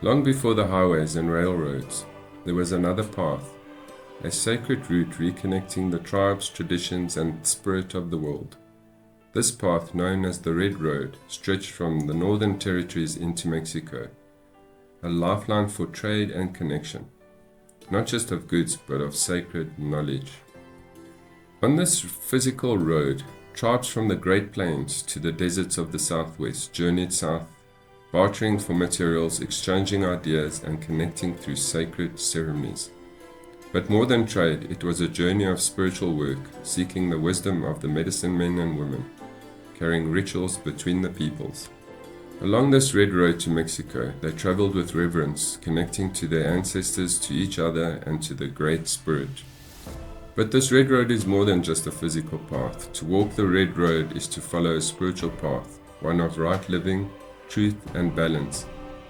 Long before the highways and railroads, there was another path, a sacred route reconnecting the tribes, traditions, and spirit of the world. This path, known as the Red Road, stretched from the Northern Territories into Mexico, a lifeline for trade and connection, not just of goods but of sacred knowledge. On this physical road, tribes from the Great Plains to the deserts of the Southwest journeyed south, bartering for materials, exchanging ideas, and connecting through sacred ceremonies. But more than trade, it was a journey of spiritual work, seeking the wisdom of the medicine men and women, carrying rituals between the peoples. Along this red road to Mexico, they traveled with reverence, connecting to their ancestors, to each other, and to the Great Spirit. But this red road is more than just a physical path. To walk the red road is to follow a spiritual path, one of right living, truth, and balance.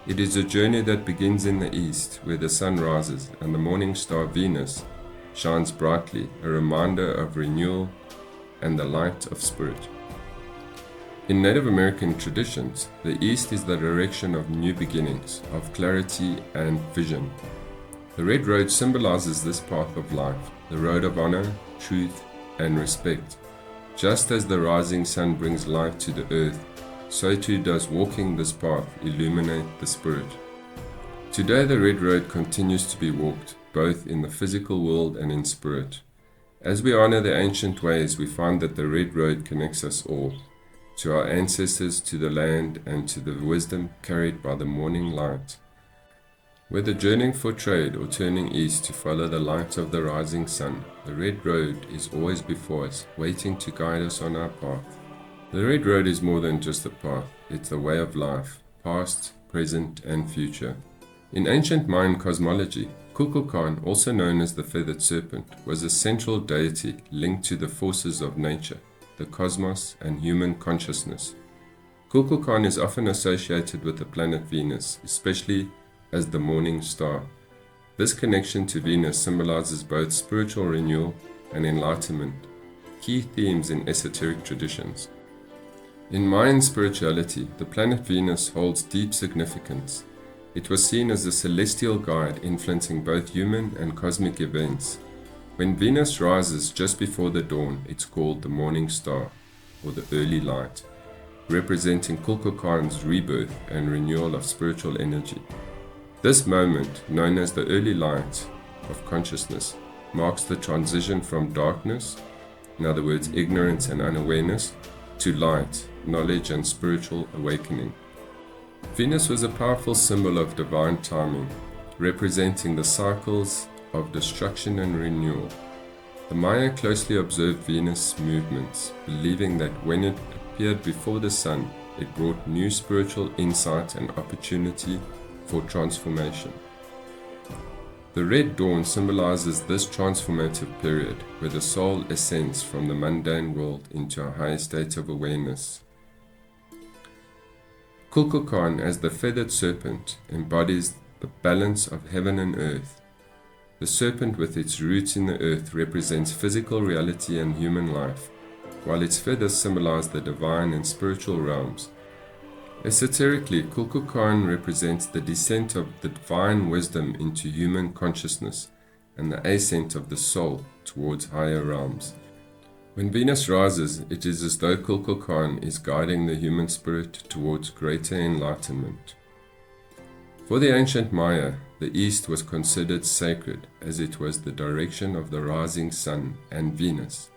It is a journey that begins in the east, where the sun rises and the morning star Venus shines brightly, a reminder of renewal and the light of spirit. In Native American traditions, the east is the direction of new beginnings, of clarity and vision. The red road symbolizes this path of life, the road of honor, truth, and respect. Just as the rising sun brings light to the earth, so too does walking this path illuminate the spirit. Today the red road continues to be walked, both in the physical world and in spirit. As we honor the ancient ways, we find that the red road connects us all, to our ancestors, to the land, and to the wisdom carried by the morning light. Whether journeying for trade or turning east to follow the light of the rising sun, the red road is always before us, waiting to guide us on our path. The red road is more than just a path, it's a way of life, past, present, and future. In ancient Mayan cosmology, Kukulkan, also known as the Feathered Serpent, was a central deity linked to the forces of nature, the cosmos, and human consciousness. Kukulkan is often associated with the planet Venus, especially as the morning star. This connection to Venus symbolizes both spiritual renewal and enlightenment, key themes in esoteric traditions. In Mayan spirituality, the planet Venus holds deep significance. It was seen as a celestial guide influencing both human and cosmic events. When Venus rises just before the dawn, it's called the morning star, or the early light, representing Kukulkan's rebirth and renewal of spiritual energy. This moment, known as the early light of consciousness, marks the transition from darkness, in other words, ignorance and unawareness, to light, knowledge, and spiritual awakening. Venus was a powerful symbol of divine timing, representing the cycles of destruction and renewal. The Maya closely observed Venus' movements, believing that when it appeared before the sun, it brought new spiritual insight and opportunity for transformation. The red dawn symbolizes this transformative period where the soul ascends from the mundane world into a higher state of awareness. Kukulkan, as the feathered serpent, embodies the balance of heaven and earth. The serpent, with its roots in the earth, represents physical reality and human life, while its feathers symbolize the divine and spiritual realms. Esoterically, Kukulkan represents the descent of the divine wisdom into human consciousness and the ascent of the soul towards higher realms. When Venus rises, it is as though Kukulkan is guiding the human spirit towards greater enlightenment. For the ancient Maya, the east was considered sacred as it was the direction of the rising sun and Venus.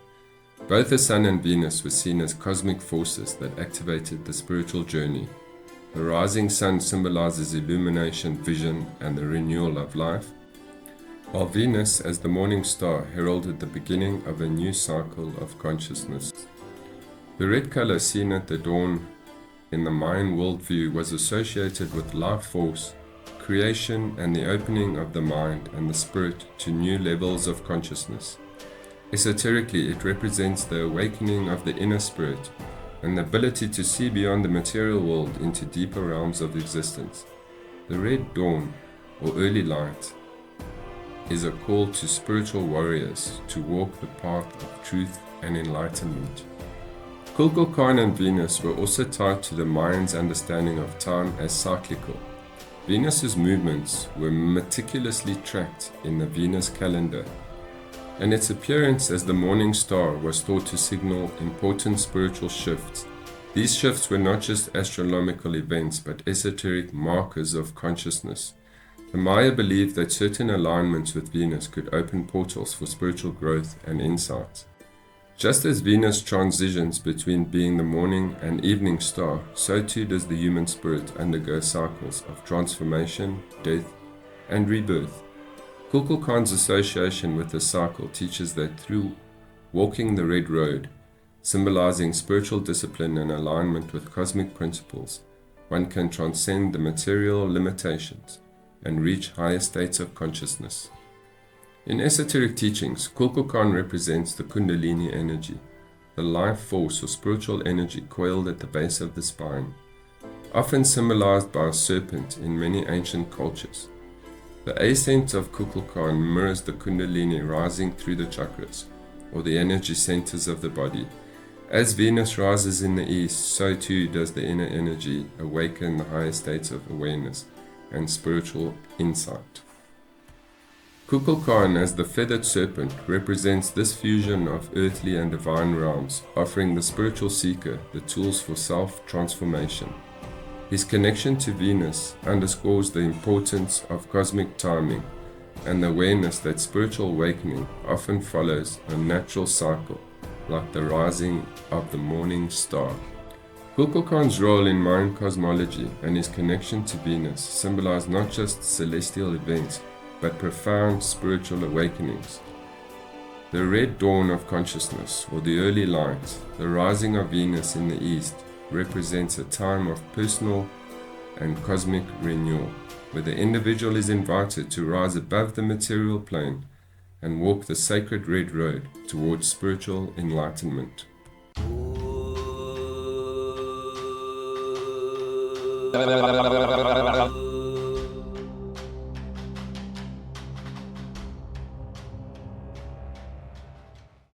Both the sun and Venus were seen as cosmic forces that activated the spiritual journey. The rising sun symbolizes illumination, vision, and the renewal of life, while Venus, as the morning star, heralded the beginning of a new cycle of consciousness. The red color seen at the dawn in the Mayan worldview was associated with life force, creation, and the opening of the mind and the spirit to new levels of consciousness. Esoterically, it represents the awakening of the inner spirit and the ability to see beyond the material world into deeper realms of existence. The red dawn, or early light, is a call to spiritual warriors to walk the path of truth and enlightenment. Kukulkan and Venus were also tied to the Mayans' understanding of time as cyclical. Venus's movements were meticulously tracked in the Venus calendar, and its appearance as the morning star was thought to signal important spiritual shifts. These shifts were not just astronomical events, but esoteric markers of consciousness. The Maya believed that certain alignments with Venus could open portals for spiritual growth and insight. Just as Venus transitions between being the morning and evening star, so too does the human spirit undergo cycles of transformation, death, and rebirth. Kukulkan's association with the cycle teaches that through walking the red road, symbolizing spiritual discipline and alignment with cosmic principles, one can transcend the material limitations and reach higher states of consciousness. In esoteric teachings, Kukulkan represents the Kundalini energy, the life force or spiritual energy coiled at the base of the spine, often symbolized by a serpent in many ancient cultures. The ascent of Kukulkan mirrors the Kundalini rising through the chakras, or the energy centers of the body. As Venus rises in the east, so too does the inner energy awaken the higher states of awareness and spiritual insight. Kukulkan, as the Feathered Serpent, represents this fusion of earthly and divine realms, offering the spiritual seeker the tools for self-transformation. His connection to Venus underscores the importance of cosmic timing and the awareness that spiritual awakening often follows a natural cycle, like the rising of the morning star. Kukulkan's role in Mayan cosmology and his connection to Venus symbolize not just celestial events, but profound spiritual awakenings. The red dawn of consciousness, or the early light, the rising of Venus in the east, represents a time of personal and cosmic renewal, where the individual is invited to rise above the material plane and walk the sacred red road towards spiritual enlightenment.